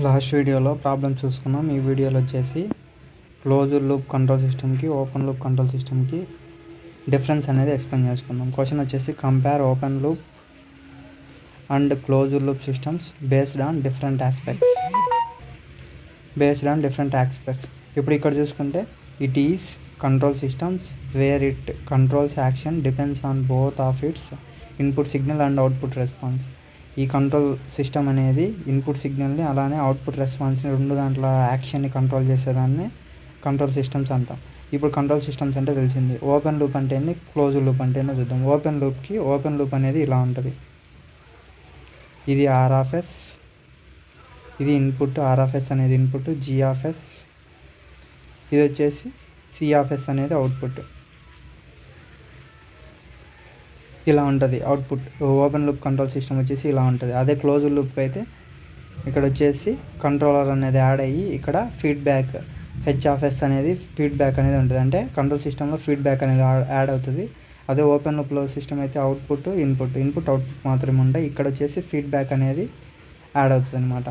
Last వీడియోలో problem చూసుకున్నాం. ఈ వీడియోలో వచ్చేసి క్లోజ్డ్ లూప్ కంట్రోల్ సిస్టమ్కి ఓపెన్ లూప్ కంట్రోల్ సిస్టమ్కి డిఫరెన్స్ అనేది ఎక్స్ప్లెయిన్ చేసుకుందాం. క్వశ్చన్ వచ్చేసి compare open loop and closed loop systems based on different aspects. ఇప్పుడు ఇక్కడ చూసుకుంటే it is control systems where it controls action depends on both of its input signal and output response. ఈ control system అనేది input సిగ్నల్ని అలానే output రెస్పాన్స్ని రెండు దాంట్లో యాక్షన్ని కంట్రోల్ చేసేదాన్ని కంట్రోల్ సిస్టమ్స్ అంటాం. ఇప్పుడు కంట్రోల్ సిస్టమ్స్ అంటే తెలిసింది. ఓపెన్ లూప్ అంటే ఏంది, క్లోజ్ లూప్ అంటే ఏందో చూద్దాం. ఓపెన్ లూప్ అనేది ఇలా ఉంటుంది. ఇది ఆర్ఆర్ఎస్, ఇది ఇన్పుట్. ఆర్ఆర్ఎస్ అనేది ఇన్పుట్, జిఆర్ఎస్ ఇది వచ్చేసి సిఆర్ఎస్ అనేది అవుట్పుట్. ఇలా ఉంటుంది output. Open loop control system వచ్చేసి ఇలా ఉంటుంది. అదే క్లోజ్ లూప్కి అయితే ఇక్కడ వచ్చేసి కంట్రోలర్ అనేది యాడ్ అయ్యి ఇక్కడ ఫీడ్బ్యాక్ హెచ్ఆర్ఎస్ అనేది ఫీడ్బ్యాక్ అనేది ఉంటుంది. అంటే కంట్రోల్ సిస్టంలో ఫీడ్బ్యాక్ అనేది యాడ్ అవుతుంది. అదే ఓపెన్ లూప్లో సిస్టమ్ అయితే అవుట్పుట్ అవుట్పుట్ మాత్రమే ఉంటాయి. ఇక్కడ వచ్చేసి ఫీడ్బ్యాక్ అనేది యాడ్ అవుతుంది అనమాట.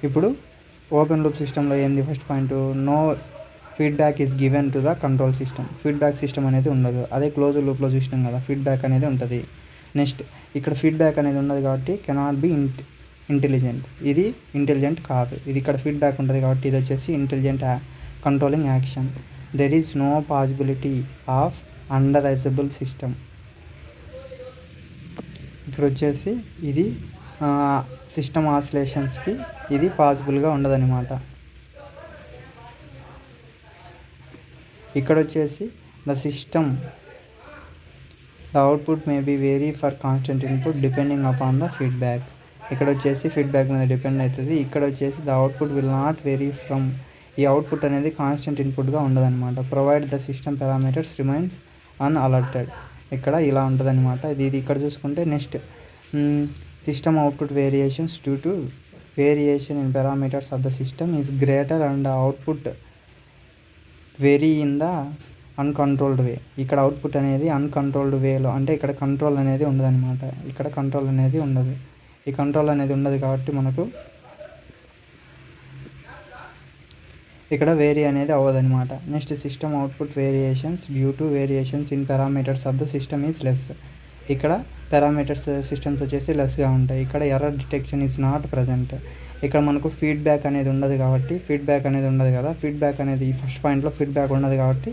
ఇప్పుడు ఓపెన్ లూప్ సిస్టంలో ఏంది first point, no feedback is given to the control system. Feedback system అనేది ఉండదు. అదే క్లోజ్ లూప్లో చూసినాం కదా, ఫీడ్బ్యాక్ అనేది ఉంటుంది. నెక్స్ట్ ఇక్కడ ఫీడ్బ్యాక్ అనేది ఉన్నది కాబట్టి కెనాట్ బి ఇంటెలిజెంట్. ఇది ఇంటెలిజెంట్ కాదు. ఇది ఇక్కడ ఫీడ్బ్యాక్ ఉంటుంది కాబట్టి ఇది వచ్చేసి intelligent controlling action. There is no possibility of undesirable system. ఇక్కడ వచ్చేసి ఇది సిస్టమ్ ఆసిలేషన్స్కి ఇది పాసిబుల్గా ఉండదన్నమాట. ఇక్కడ వచ్చేసి the output may be vary for constant input depending upon the feedback. ఇక్కడ వచ్చేసి ఫీడ్బ్యాక్ మీద డిపెండ్ అవుతుంది. ఇక్కడ వచ్చేసి the output will not vary from. ఈ అవుట్పుట్ అనేది కాన్స్టెంట్ ఇన్పుట్గా ఉండదన్నమాట. Provide the system parameters remains unaltered. ఇక్కడ ఇలా ఉంటుందన్నమాట. ఇది ఇక్కడ చూసుకుంటే next system output variations due to variation in parameters of the system is greater and output vary in the uncontrolled way. ఇక్కడ అవుట్పుట్ అనేది అన్కంట్రోల్డ్ వేలో, అంటే ఇక్కడ కంట్రోల్ అనేది ఉండదన్నమాట. ఇక్కడ కంట్రోల్ అనేది ఉండదు. ఈ కంట్రోల్ అనేది ఉండదు కాబట్టి మనకు ఇక్కడ వేరీ అనేది అవ్వదన్నమాట. Next system output variations due to variations in parameters of the system is less. ఇక్కడ పారామీటర్స్ సిస్టమ్స్ వచ్చేసి లెస్గా ఉంటాయి. ఇక్కడ error detection is not present. ఇక్కడ మనకు ఫీడ్బ్యాక్ అనేది ఉండదు కాబట్టి ఫీడ్బ్యాక్ అనేది ఈ ఫస్ట్ పాయింట్లో ఫీడ్బ్యాక్ ఉండదు కాబట్టి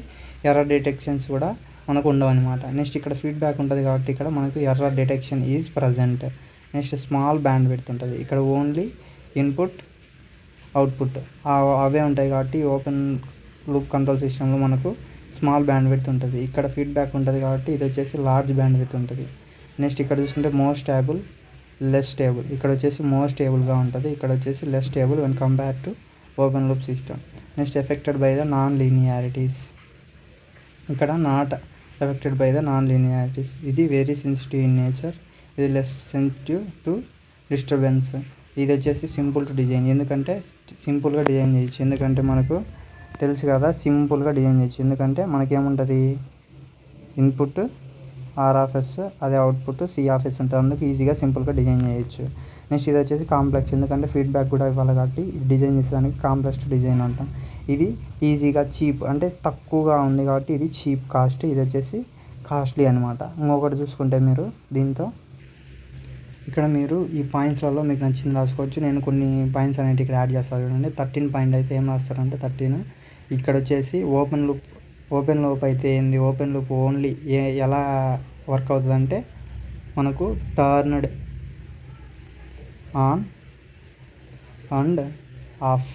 ఎర్రర్ డిటెక్షన్స్ కూడా మనకు ఉండవు అనమాట. నెక్స్ట్ ఇక్కడ ఫీడ్బ్యాక్ ఉంటుంది కాబట్టి ఇక్కడ మనకు error detection is present. Next small band width ఉంటుంది. ఇక్కడ ఓన్లీ ఇన్పుట్ అవుట్పుట్ అవే ఉంటాయి కాబట్టి ఓపెన్ లూప్ కంట్రోల్ సిస్టంలో మనకు స్మాల్ బ్యాండ్ విడ్త్ ఉంటుంది. ఇక్కడ ఫీడ్బ్యాక్ ఉంటుంది కాబట్టి ఇది వచ్చేసి లార్జ్ బ్యాండ్ విడ్త్ ఉంటుంది. నెక్స్ట్ ఇక్కడ చూసుకుంటే మోర్ స్టేబుల్, లెస్ స్టేబుల్. ఇక్కడ వచ్చేసి మోర్ స్టేబుల్గా ఉంటుంది. ఇక్కడ వచ్చేసి less stable when compare to open loop system. Next affected by the non linearities. ఇక్కడ not affected by the non linearities. ఇది వెరీ సెన్సిటివ్ ఇన్ నేచర్. ఇది లెస్ సెన్సిటివ్ టు డిస్టర్బెన్స్. ఇది వచ్చేసి సింపుల్ టు డిజైన్. ఎందుకంటే సింపుల్గా design చేయొచ్చు. ఎందుకంటే మనకు తెలుసు కదా, సింపుల్గా డిజైన్ చేయొచ్చు. ఎందుకంటే మనకేముంటుంది, ఇన్పుట్ ఆర్ఆర్ఎస్ అదే అవుట్పుట్ సిఆర్ఎస్ ఉంటుంది. అందుకు ఈజీగా సింపుల్గా డిజైన్ చేయొచ్చు. నెక్స్ట్ ఇది వచ్చేసి కాంప్లెక్స్. ఎందుకంటే ఫీడ్బ్యాక్ కూడా ఇవ్వాలి కాబట్టి డిజైన్ చేసేదానికి కాంప్లెక్స్ డిజైన్ అంటాం. ఇది ఈజీగా చీప్, అంటే తక్కువగా ఉంది కాబట్టి ఇది చీప్ కాస్ట్. ఇది వచ్చేసి కాస్ట్లీ అనమాట. ఇంకొకటి చూసుకుంటే మీరు దీంతో ఇక్కడ మీరు ఈ పాయింట్స్లలో మీకు నచ్చింది రాసుకోవచ్చు. నేను కొన్ని పాయింట్స్ అనేవి ఇక్కడ యాడ్ చేస్తాను చూడండి. 13 పాయింట్ అయితే ఏం రాస్తారంటే 13 ఇక్కడ వచ్చేసి ఓపెన్ లూప్ అయితే ఏంది, ఓపెన్ లూప్ ఓన్లీ ఎలా వర్క్ అవుతుందంటే మనకు టర్న్డ్ ఆన్ అండ్ ఆఫ్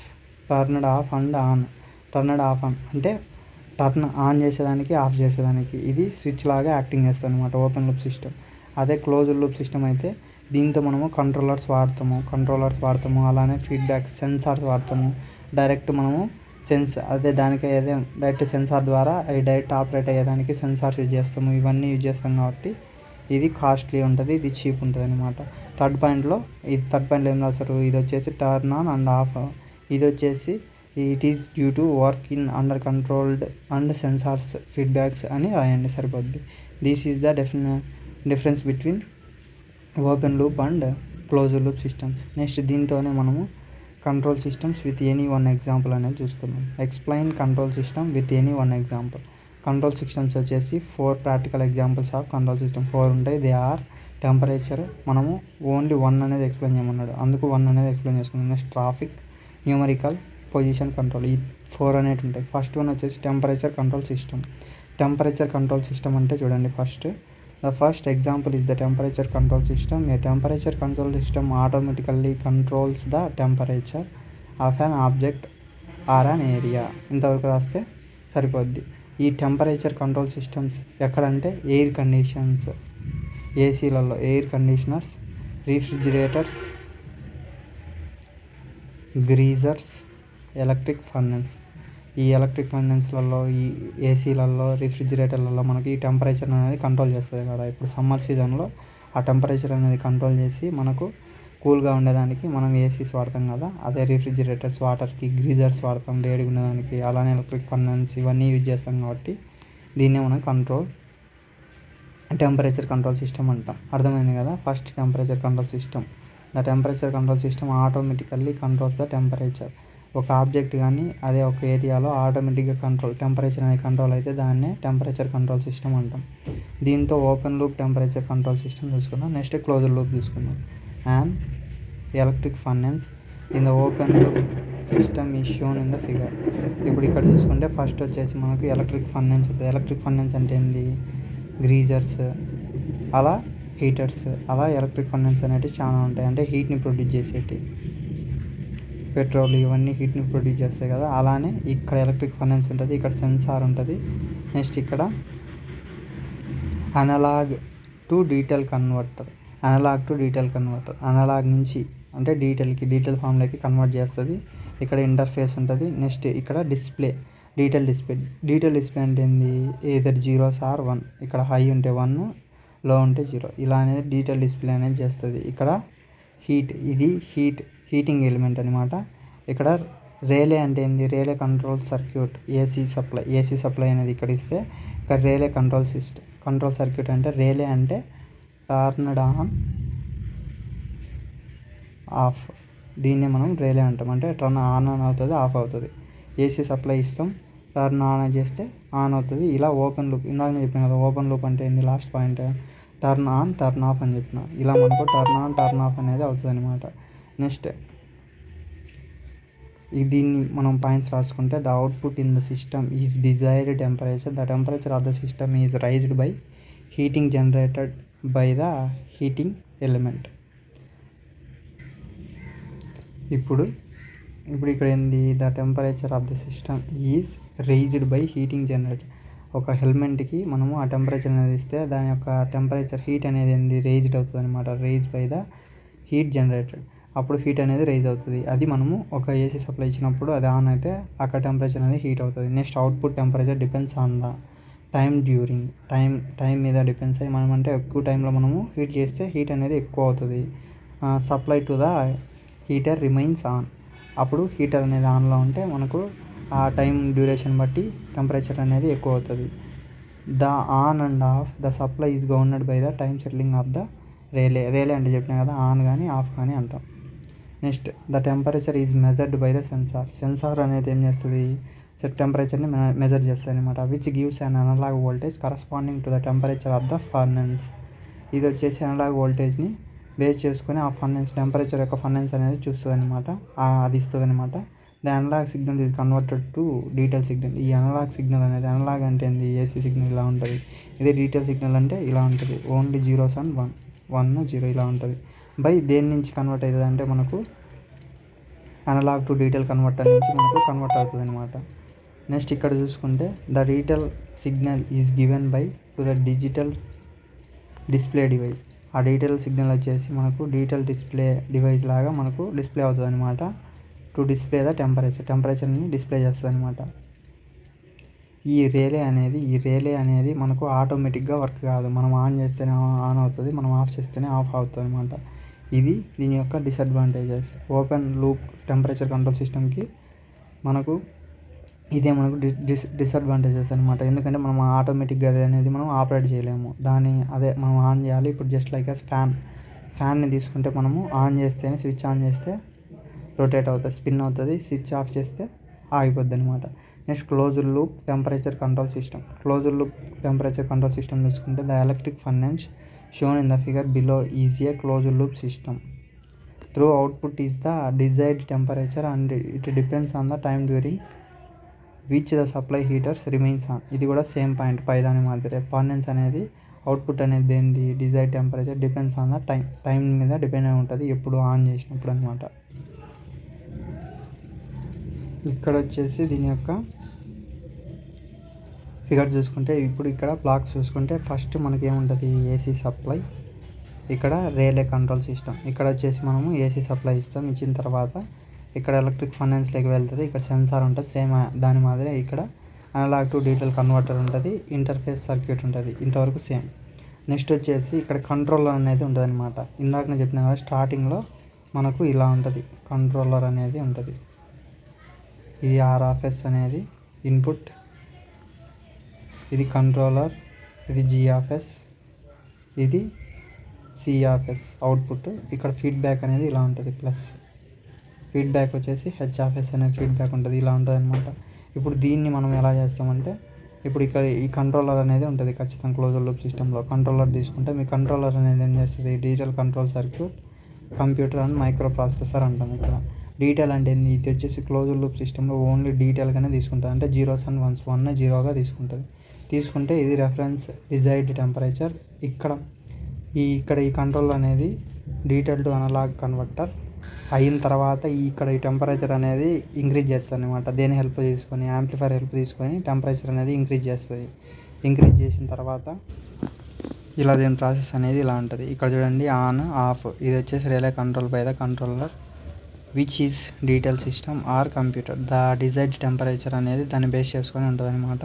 అంటే టర్న్ ఆన్ చేసేదానికి ఆఫ్ చేసేదానికి ఇది స్విచ్ లాగా యాక్టింగ్ చేస్తుంది అనమాట ఓపెన్ లూప్ సిస్టమ్. అదే క్లోజ్డ్ లూప్ సిస్టమ్ అయితే దీంతో మనము కంట్రోలర్స్ వాడతాము అలానే ఫీడ్బ్యాక్ సెన్సార్స్ వాడతాము. డైరెక్ట్ మనము డైరెక్ట్ సెన్సార్ ద్వారా అవి డైరెక్ట్ ఆపరేట్ అయ్యేదానికి సెన్సార్స్ యూజ్ చేస్తాము. ఇవన్నీ యూజ్ చేస్తాం కాబట్టి ఇది కాస్ట్లీ ఉంటుంది, ఇది చీప్ ఉంటుంది అనమాట. థర్డ్ పాయింట్లో ఏం రాస్తారు, ఇది వచ్చేసి టర్న్ ఆన్ అండ్ ఆఫ్. ఇది వచ్చేసి it is due to work in under controlled and sensors feedbacks అని రాయండి సరిపోద్ది. This is the difference between open loop and closed loop systems. Next దీంతోనే మనము control systems with any one example అనేది చూసుకుందాం. Explain control system with any one example. Control systems వచ్చేసి 4 practical examples of control system 4 ఉంటాయి. They are temperature, మనము only 1 అనేది explain చేయమన్నాడు, అందుకు 1 అనేది ఎక్స్ప్లెయిన్ చేసుకున్నాం. Next traffic, numerical, position control, ఈ 4 అనేవి ఉంటాయి. ఫస్ట్ వన్ వచ్చేసి temperature control system. Temperature control system అంటే చూడండి, the first example is the temperature control system. A temperature control system automatically controls the temperature of an object or an area. ఇంతవరకు రాస్తే సరిపోద్ది. ఈ టెంపరేచర్ కంట్రోల్ సిస్టమ్స్ ఎక్కడంటే air conditions, ఏసీలలో air conditioners, refrigerators, geysers, electric furnace. ఈ electric ఫర్నెన్స్లలో, ఈ ఏసీలలో, రిఫ్రిజిరేటర్లలో మనకి ఈ టెంపరేచర్ అనేది కంట్రోల్ చేస్తుంది కదా. ఇప్పుడు సమ్మర్ సీజన్లో ఆ టెంపరేచర్ అనేది కంట్రోల్ చేసి మనకు కూల్గా ఉండేదానికి మనం ఏసీస్ వాడతాం కదా. అదే రిఫ్రిజిరేటర్స్ వాటర్కి, గ్రీజర్స్ వాడతాం వేడిగా ఉండడానికి. అలానే ఎలక్ట్రిక్ ఫర్నెన్స్ ఇవన్నీ యూజ్ చేస్తాం కాబట్టి దీన్నే మనం టెంపరేచర్ కంట్రోల్ సిస్టమ్ అంటాం. అర్థమైంది కదా. First temperature control system. The temperature control system automatically controls the temperature. ఒక ఆబ్జెక్ట్ కానీ అదే ఒక ఏరియాలో ఆటోమేటిక్గా టెంపరేచర్ అనేది కంట్రోల్ అయితే దాన్నే టెంపరేచర్ కంట్రోల్ సిస్టమ్ అంటాం. దీంతో open loop temperature control system చూసుకుందాం. నెక్స్ట్ క్లోజ్డ్ లూప్ చూసుకుందాం. And electric furnace in the open loop system is shown in the figure. ఇప్పుడు ఇక్కడ చూసుకుంటే ఫస్ట్ వచ్చేసి మనకు ఎలక్ట్రిక్ ఫర్నెన్స్ ఉంటుంది. ఎలక్ట్రిక్ ఫర్నెన్స్ అంటే ఏంది, గ్రీజర్స్, అలా హీటర్స్, అలా ఎలక్ట్రిక్ ఫర్నెన్స్ అనేవి చాలా ఉంటాయి. అంటే హీట్ని ప్రొడ్యూస్ చేసేటి, పెట్రోల్ ఇవన్నీ హీట్ని ప్రొడ్యూస్ చేస్తాయి కదా. అలానే ఇక్కడ ఎలక్ట్రిక్ ఫర్నెన్స్ ఉంటుంది, ఇక్కడ సెన్సార్ ఉంటుంది. నెక్స్ట్ ఇక్కడ analogue to digital converter. Analogue నుంచి అంటే డిజిటల్ ఫామ్లోకి కన్వర్ట్ చేస్తుంది. ఇక్కడ ఇంటర్ఫేస్ ఉంటుంది. నెక్స్ట్ ఇక్కడ డిజిటల్ డిస్ప్లే అంటే ఏంది, ఏదర్ జీరోస్ ఆర్ 1. ఇక్కడ హై ఉంటే 1, లో ఉంటే 0. ఇలా అనేది డిజిటల్ డిస్ప్లే అనేది చేస్తుంది. ఇక్కడ ఇది హీటింగ్ ఎలిమెంట్ అనమాట. ఇక్కడ రేలే అంటే ఏంది, రేలే కంట్రోల్ సర్క్యూట్. ఏసీ సప్లై అనేది ఇక్కడ ఇస్తే ఇక్కడ రేలే కంట్రోల్ సర్క్యూట్ అంటే రేలే అంటే టర్న్డ్ ఆన్ ఆఫ్. దీన్నే మనం రేలే అంటాం. అంటే టర్న్ ఆన్ అవుతుంది, ఆఫ్ అవుతుంది. ఏసీ సప్లై ఇస్తాం, టర్న్ ఆన్ చేస్తే ఆన్ అవుతుంది. ఇలా ఓపెన్ లూప్, ఇందాక నేను చెప్పిన కదా ఓపెన్ లూప్ అంటే ఏంది, last point turn on, turn off అని చెప్పిన. ఇలా మనకు టర్న్ ఆన్, టర్న్ ఆఫ్ అనేది అవుతుంది అనమాట. నెక్స్ట్ దీన్ని మనం పాయింట్స్ రాసుకుంటే, the output in the system is desired temperature. The temperature of the system is raised by heating generated by the heating element. ఇప్పుడు ఇక్కడ ఏంది, the temperature of the system is raised by heating generator. ఒక ఎలిమెంట్కి మనము ఆ temperature అనేది ఇస్తే దాని యొక్క టెంపరేచర్ హీట్ అనేది ఏంది, రైజ్డ్ అవుతుంది అనమాట. Rise by the heat generated. అప్పుడు హీట్ అనేది రైజ్ అవుతుంది. అది మనము ఒక ఏసీ సప్లై ఇచ్చినప్పుడు అది ఆన్ అయితే అక్కడ టెంపరేచర్ అనేది హీట్ అవుతుంది. Next output temperature depends on the time మీద డిపెండ్స్ అయ్యి, మనం అంటే ఎక్కువ టైంలో మనము హీట్ చేస్తే హీట్ అనేది ఎక్కువ అవుతుంది. Supply to the heater remains on. అప్పుడు హీటర్ అనేది ఆన్లో ఉంటే మనకు ఆ టైం డ్యూరేషన్ బట్టి టెంపరేచర్ అనేది ఎక్కువ అవుతుంది. The on and off the supply is governed by the time setting of the relay అంటే చెప్పినా కదా, ఆన్ కానీ ఆఫ్ కానీ అంటాం. Next the temperature is measured by the sensor అనేది ఏం చేస్తుంది, టెంపరేచర్ని మెజర్ చేస్తుంది అనమాట. Which gives an analogue voltage corresponding to the temperature of the furnace. ఇది వచ్చేసి అనలాగ్ వోల్టేజ్ని బేస్ చేసుకొని ఆ టెంపరేచర్ యొక్క ఫర్నెన్స్ అనేది చూస్తుంది అనమాట, అది ఇస్తుంది అనమాట. The analogue signal is converted to digital signal. ఈ అనలాగ్ సిగ్నల్ అనేది, అనలాగ్ అంటే ఏంది, ఏసీ సిగ్నల్ ఇలా ఉంటుంది. ఇదే డిజిటల్ సిగ్నల్ అంటే ఇలా ఉంటుంది, ఓన్లీ జీరోస్ అండ్ 1, 0 ఇలా ఉంటుంది. బై దేని నుంచి కన్వర్ట్ అవుతుంది అంటే మనకు అనలాగ్ టు డిజిటల్ కన్వర్టర్ నుంచి మనకు కన్వర్ట్ అవుతుంది అనమాట. నెక్స్ట్ ఇక్కడ చూసుకుంటే the digital signal is given by to the digital display device. ఆ డిజిటల్ సిగ్నల్ వచ్చేసి మనకు డిజిటల్ డిస్ప్లే డివైస్ లాగా మనకు డిస్ప్లే అవుతుంది అనమాట. టు డిస్ప్లే ద టెంపరేచర్ని డిస్ప్లే చేస్తుంది అనమాట. ఈ రేలే అనేది మనకు ఆటోమేటిక్గా వర్క్ కాదు. మనం ఆన్ చేస్తేనే ఆన్ అవుతుంది, మనం ఆఫ్ చేస్తేనే ఆఫ్ అవుతుంది అనమాట. ఇది దీని యొక్క disadvantages. Open loop temperature control సిస్టమ్కి మనకు ఇదే మనకు డిసడ్వాంటేజెస్ అనమాట. ఎందుకంటే మనం ఆటోమేటిక్గా అనేది మనం ఆపరేట్ చేయలేము. అదే మనం ఆన్ చేయాలి. ఇప్పుడు జస్ట్ లైక్ యాజ్ ఫ్యాన్ని తీసుకుంటే మనము ఆన్ చేస్తేనే స్విచ్ ఆన్ చేస్తే రొటేట్ అవుతుంది, స్పిన్ అవుతుంది. స్విచ్ ఆఫ్ చేస్తే ఆగిపోద్ది అనమాట. Next closed loop temperature control system. Closed loop temperature control system చూసుకుంటే the electric furnace shown in the figure below is a closed loop system. Through output is the desired temperature and it depends on the time during which the supply heaters remains on. ఇది కూడా same point పైదాని మాదిరే. Furnace అనేది output అనేది ఏంది, desired temperature depends on the time మీద depend అయి ఉంటుంది, ఎప్పుడు ఆన్ చేసినప్పుడు అనమాట. ఇక్కడ వచ్చేసి దీని యొక్క ఫిగర్ చూసుకుంటే ఇప్పుడు ఇక్కడ బ్లాక్స్ చూసుకుంటే ఫస్ట్ మనకి ఏముంటుంది, ఏసీ సప్లై, ఇక్కడ రేలే కంట్రోల్ సిస్టమ్. ఇక్కడ వచ్చేసి మనము ఏసీ సప్లై ఇస్తాం. ఇచ్చిన తర్వాత ఇక్కడ ఎలక్ట్రిక్ ఫర్నెన్స్లోకి వెళ్తుంది, ఇక్కడ సెన్సార్ ఉంటుంది సేమ్ దాని మాదిరే. ఇక్కడ అనలాగ్ టు డిజిటల్ కన్వర్టర్ ఉంటుంది, ఇంటర్ఫేస్ సర్క్యూట్ ఉంటుంది, ఇంతవరకు సేమ్. నెక్స్ట్ వచ్చేసి ఇక్కడ కంట్రోలర్ అనేది ఉంటుంది అనమాట. ఇందాక నేను చెప్పిన కదా స్టార్టింగ్లో మనకు ఇలా ఉంటుంది, కంట్రోలర్ అనేది ఉంటుంది. ఇది ఆర్ఆర్ఎస్ అనేది ఇన్పుట్, ఇది కంట్రోలర్, ఇది జిఆర్ఎస్, ఇది సిఆర్ఎస్ అవుట్పుట్. ఇక్కడ ఫీడ్బ్యాక్ అనేది ఇలా ఉంటుంది, ప్లస్ ఫీడ్బ్యాక్ వచ్చేసి హెచ్ఆర్ఎస్ అనేది ఫీడ్బ్యాక్ ఉంటుంది, ఇలా ఉంటుంది అనమాట. ఇప్పుడు దీన్ని మనం ఎలా చేస్తామంటే ఇప్పుడు ఇక్కడ ఈ కంట్రోలర్ అనేది ఉంటుంది ఖచ్చితంగా క్లోజ్డ్ లూప్ సిస్టంలో. కంట్రోలర్ తీసుకుంటే మీ కంట్రోలర్ అనేది ఏం చేస్తుంది, digital control circuit, computer and micro processor అంటాం. ఇక్కడ డీటెయిల్ అంటే ఏంది, ఇది వచ్చేసి క్లోజ్డ్ లూప్ సిస్టంలో ఓన్లీ డీటెయిల్గానే తీసుకుంటుంది, అంటే జీరోస్ అండ్ వన్స్, 1 జీరోగా తీసుకుంటుంది. తీసుకుంటే ఇది రెఫరెన్స్ డిజైర్డ్ టెంపరేచర్. ఇక్కడ ఈ కంట్రోల్ అనేది డీటెయిల్ టు అనలాగ్ కన్వర్టర్ అయిన తర్వాత ఇక్కడ ఈ టెంపరేచర్ అనేది ఇంక్రీజ్ చేస్తుంది అనమాట. దేని హెల్ప్ తీసుకొని, యాంప్లిఫైర్ హెల్ప్ తీసుకొని టెంపరేచర్ అనేది ఇంక్రీజ్ చేస్తుంది. ఇంక్రీజ్ చేసిన తర్వాత ఇలా దీని ప్రాసెస్ అనేది ఇలా ఉంటుంది. ఇక్కడ చూడండి ఆన్ ఆఫ్, ఇది వచ్చేసి relay control by the controller which is digital system or computer. The desired temperature అనేది దాన్ని బేస్ చేసుకొని ఉంటుంది అనమాట.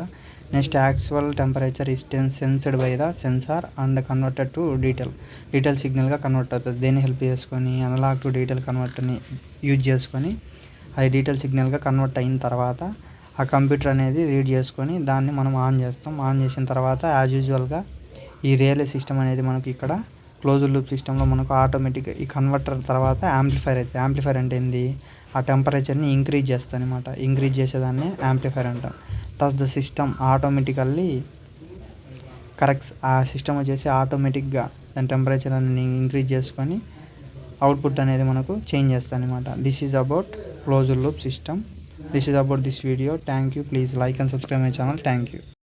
Next actual temperature is sensed by the sensor and converted to digital సిగ్నల్గా కన్వర్ట్ అవుతుంది. దేన్ని హెల్ప్ చేసుకొని, అనలాగ్ టు డీటెయిల్ కన్వర్టర్ని యూజ్ చేసుకొని అది డీటెయిల్ సిగ్నల్గా కన్వర్ట్ అయిన తర్వాత ఆ కంప్యూటర్ అనేది రీడ్ చేసుకొని దాన్ని మనం ఆన్ చేస్తాం. ఆన్ చేసిన తర్వాత యాజ్ యూజువల్గా ఈ రిలే సిస్టమ్ అనేది మనకి ఇక్కడ క్లోజ్డ్ లూప్ సిస్టంలో మనకు ఆటోమేటిక్గా ఈ కన్వర్టర్ తర్వాత యాంప్లిఫైర్ అవుతుంది. యాంప్లిఫైర్ అంటే ఏంది, ఆ టెంపరేచర్ని ఇంక్రీజ్ చేస్తుంది అనమాట. ఇంక్రీజ్ చేసేదాన్ని యాంప్లిఫైర్ అంటాం. thus the system automatically corrects. ఆ సిస్టమ్ వచ్చేసి ఆటోమేటిక్గా దాని టెంపరేచర్ అని ఇంక్రీజ్ చేసుకొని అవుట్పుట్ అనేది మనకు చేంజ్ చేస్తుంది అనమాట. This is about closed loop system. This is about this video. Thank you. Please like and subscribe my channel. Thank you.